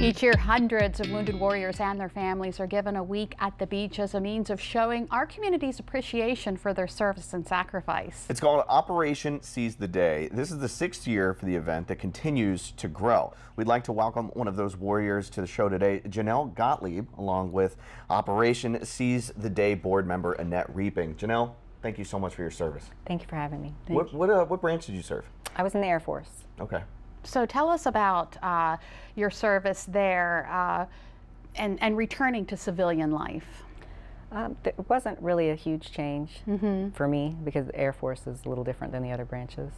Each year, hundreds of wounded warriors and their families are given a week at the beach as a means of showing our community's appreciation for their service and sacrifice. It's called Operation Seize the Day. This is the 6th year for the event that continues to grow. We'd like to welcome one of those warriors to the show today, Janelle Gottlieb, along with Operation Seize the Day board member Annette Reaping. Janelle, thank you so much for your service. Thank you for having me. What branch did you serve? I was in the Air Force. Okay. So tell us about your service there and returning to civilian life. There wasn't really a huge change for me because the Air Force is a little different than the other branches.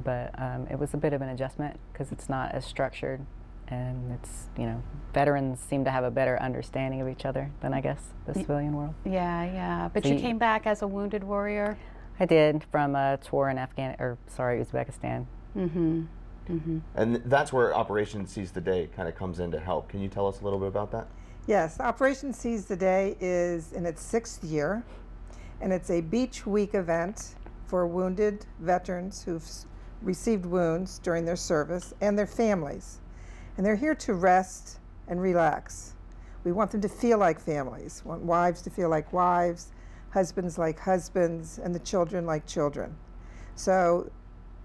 But it was a bit of an adjustment because it's not as structured, and it's, you know, veterans seem to have a better understanding of each other than, I guess, the civilian world. Yeah. But So you came back as a wounded warrior? I did, from a tour in Uzbekistan. And that's where Operation Seize the Day kind of comes in to help. Can you tell us a little bit about that? Yes, Operation Seize the Day is in its 6th year, and it's a beach week event for wounded veterans who've received wounds during their service and their families. And they're here to rest and relax. We want them to feel like families. We want wives to feel like wives, husbands like husbands, and the children like children. So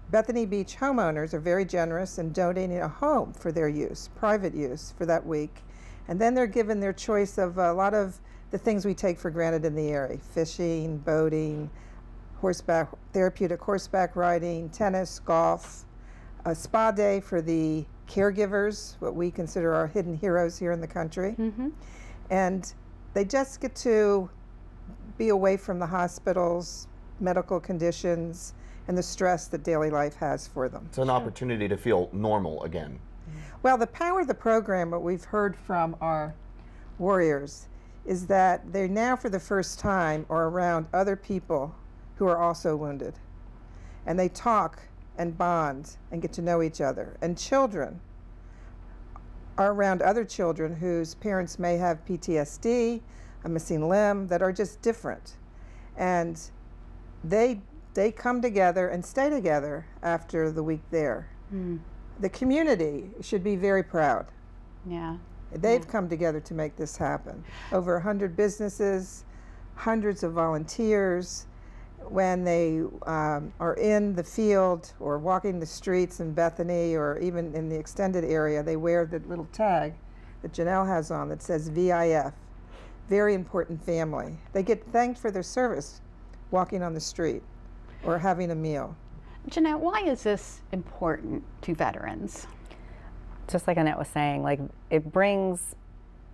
Bethany Beach homeowners are very generous in donating a home for their use, private use, for that week. And then they're given their choice of a lot of the things we take for granted in the area: fishing, boating, therapeutic horseback riding, tennis, golf, a spa day for the caregivers, what we consider our hidden heroes here in the country. And they just get to be away from the hospitals, medical conditions, and the stress that daily life has for them. It's an opportunity to feel normal again. Well, the power of the program, what we've heard from our warriors, is that they now for the first time are around other people who are also wounded. And they talk and bond and get to know each other. And children are around other children whose parents may have PTSD, a missing limb, that are just different. And they come together and stay together after the week there. The community should be very proud. Yeah. They've come together to make this happen. Over 100 businesses, hundreds of volunteers. When they are in the field or walking the streets in Bethany or even in the extended area, they wear the little tag that Janelle has on that says VIF, very important family. They get thanked for their service walking on the street or having a meal. Janelle, why is this important to veterans? Just like Annette was saying, like, it brings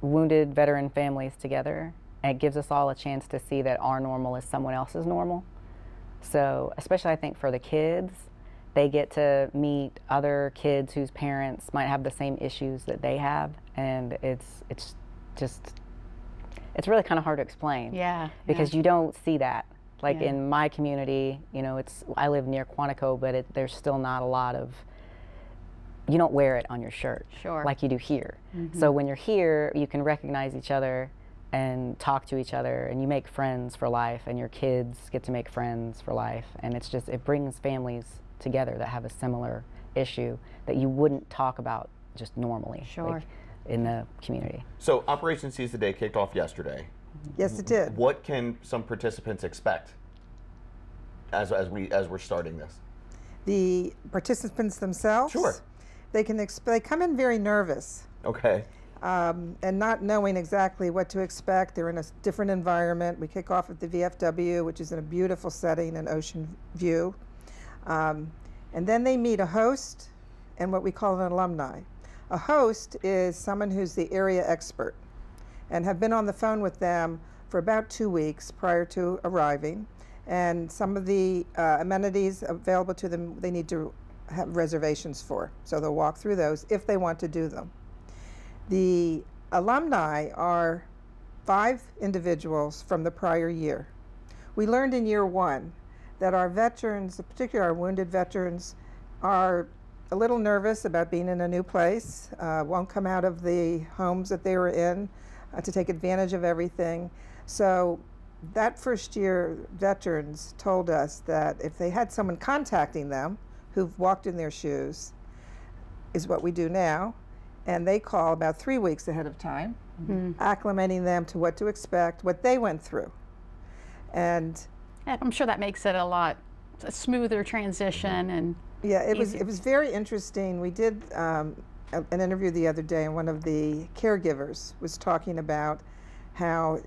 wounded veteran families together, and it gives us all a chance to see that our normal is someone else's normal. So, especially I think for the kids, they get to meet other kids whose parents might have the same issues that they have, and it's really kind of hard to explain. Yeah. Because you don't see that. Like in my community, you know, I live near Quantico, but there's still not a lot of, you don't wear it on your shirt like you do here. So when you're here, you can recognize each other and talk to each other, and you make friends for life, and your kids get to make friends for life. And it's just, it brings families together that have a similar issue that you wouldn't talk about just normally like, in the community. So Operation Seize the Day kicked off yesterday. Yes, it did. What can some participants expect as we're starting this? The participants themselves? Sure. They come in very nervous. Okay. And not knowing exactly what to expect. They're in a different environment. We kick off at the VFW, which is in a beautiful setting and ocean view. And then they meet a host and what we call an alumni. A host is someone who's the area expert and have been on the phone with them for about 2 weeks prior to arriving. And some of the amenities available to them, they need to have reservations for. So they'll walk through those if they want to do them. The alumni are 5 individuals from the prior year. We learned in year 1 that our veterans, particularly our wounded veterans, are a little nervous about being in a new place, won't come out of the homes that they were in to take advantage of everything. So that first year veterans told us that if they had someone contacting them who've walked in their shoes, is what we do now, and they call about 3 weeks ahead of time, acclimating them to what to expect, what they went through. And I'm sure that makes it a smoother transition and yeah, it was very interesting. We did an interview the other day, and one of the caregivers was talking about how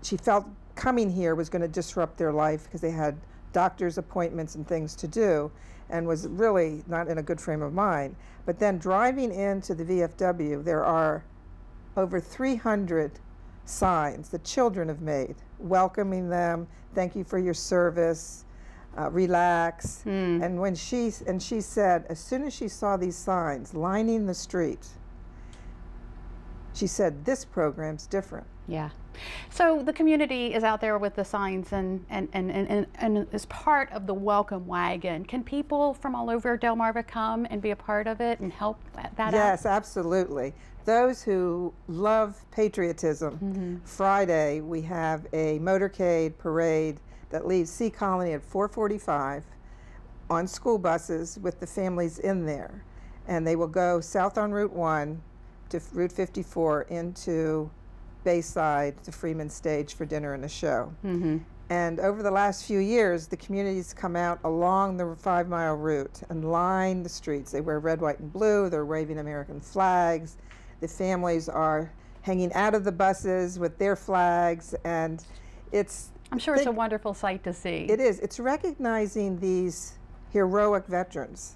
she felt coming here was going to disrupt their life because they had doctor's appointments and things to do, and was really not in a good frame of mind. But then driving into the VFW, there are over 300 signs that children have made, welcoming them, thank you for your service, relax. And when she said, as soon as she saw these signs lining the street, she said, this program's different. Yeah. So the community is out there with the signs and is part of the welcome wagon. Can people from all over Delmarva come and be a part of it and help that out? Yes, absolutely. Those who love patriotism, Friday we have a motorcade parade that leaves Sea Colony at 4:45 on school buses with the families in there. And they will go south on Route 1 to Route 54 into Bayside to Freeman Stage for dinner and a show. And over the last few years, the communities come out along the 5-mile route and line the streets. They wear red, white, and blue. They're waving American flags. The families are hanging out of the buses with their flags, and I'm sure it's a wonderful sight to see. It is. It's recognizing these heroic veterans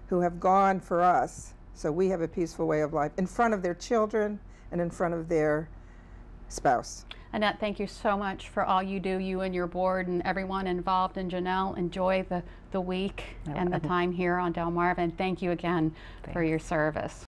who have gone for us, so we have a peaceful way of life, in front of their children and in front of their spouse. Annette, thank you so much for all you do, you and your board and everyone involved. And Janelle, enjoy the week and the time here on Delmarva, and thank you again for your service.